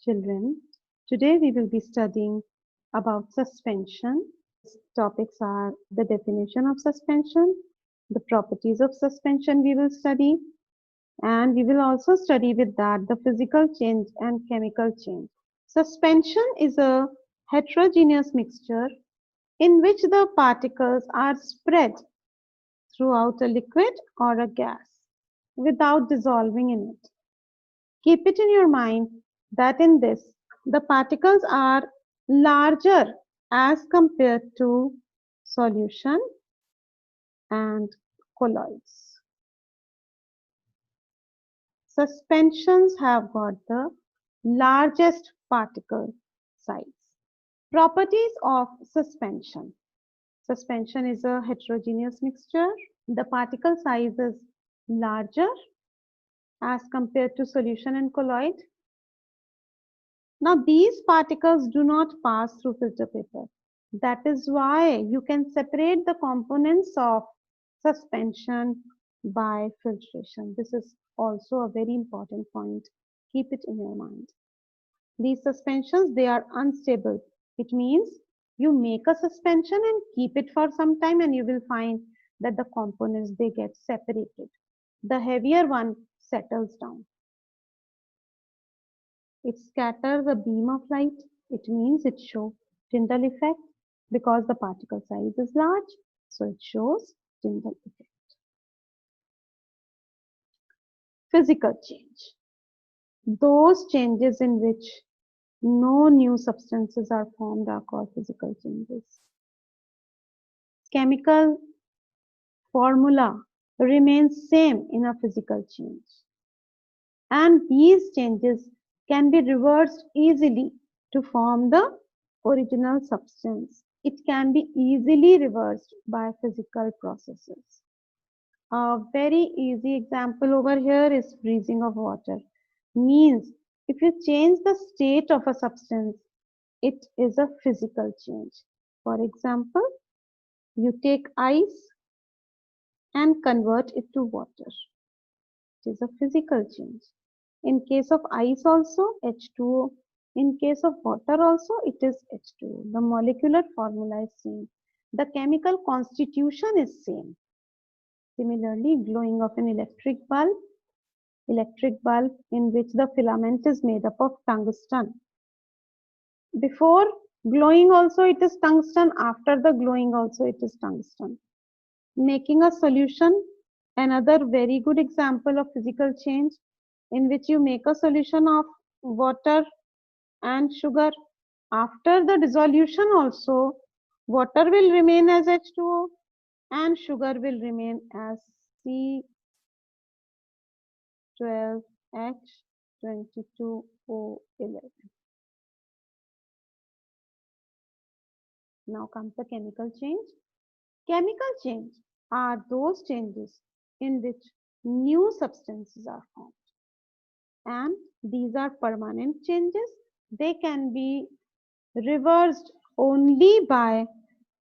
Children, today we will be studying about suspension. Topics are the definition of suspension, the properties of suspension we will study, and we will also study with that the physical change and chemical change. Suspension is a heterogeneous mixture in which the particles are spread throughout a liquid or a gas without dissolving in it. Keep it in your mind that in this, the particles are larger as compared to solution and colloids. Suspensions have got the largest particle size. Properties of suspension. Suspension is a heterogeneous mixture. The particle size is larger as compared to solution and colloid. Now these particles do not pass through filter paper. That is why you can separate the components of suspension by filtration. This is also a very important point. Keep it in your mind. These suspensions, they are unstable. It means you make a suspension and keep it for some time and you will find that the components, they get separated. The heavier one settles down. It scatters a beam of light. It means it shows Tyndall effect because the particle size is large. So it shows Tyndall effect. Physical change. Those changes in which no new substances are formed are called physical changes. Chemical formula remains same in a physical change. And these changes can be reversed easily to form the original substance. It can be easily reversed by physical processes. A very easy example over here is freezing of water. Means if you change the state of a substance, it is a physical change. For example, you take ice and convert it to water. It is a physical change. In case of ice also, H2O. In case of water also, it is H2O. The molecular formula is same. The chemical constitution is same. Similarly, glowing of an electric bulb in which the filament is made up of tungsten. Before glowing also it is tungsten, after the glowing also it is tungsten. Making a solution, another very good example of physical change, in which you make a solution of water and sugar. After the dissolution also, water will remain as H2O and sugar will remain as C12H22O11. Now comes the chemical change. Chemical change are those changes in which new substances are formed. And these are permanent changes. They can be reversed only by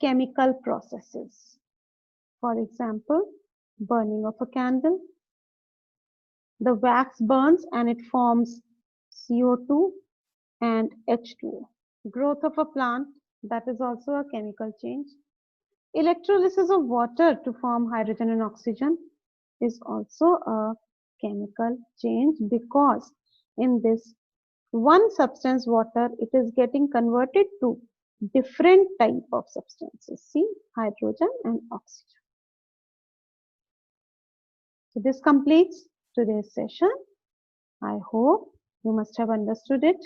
chemical processes. For example, burning of a candle. The wax burns and it forms CO2 and H2O. Growth of a plant, that is also a chemical change. Electrolysis of water to form hydrogen and oxygen is also a chemical change, because in this one substance, water, it is getting converted to different type of substances. See, hydrogen and oxygen. So this completes today's session. I hope you must have understood it.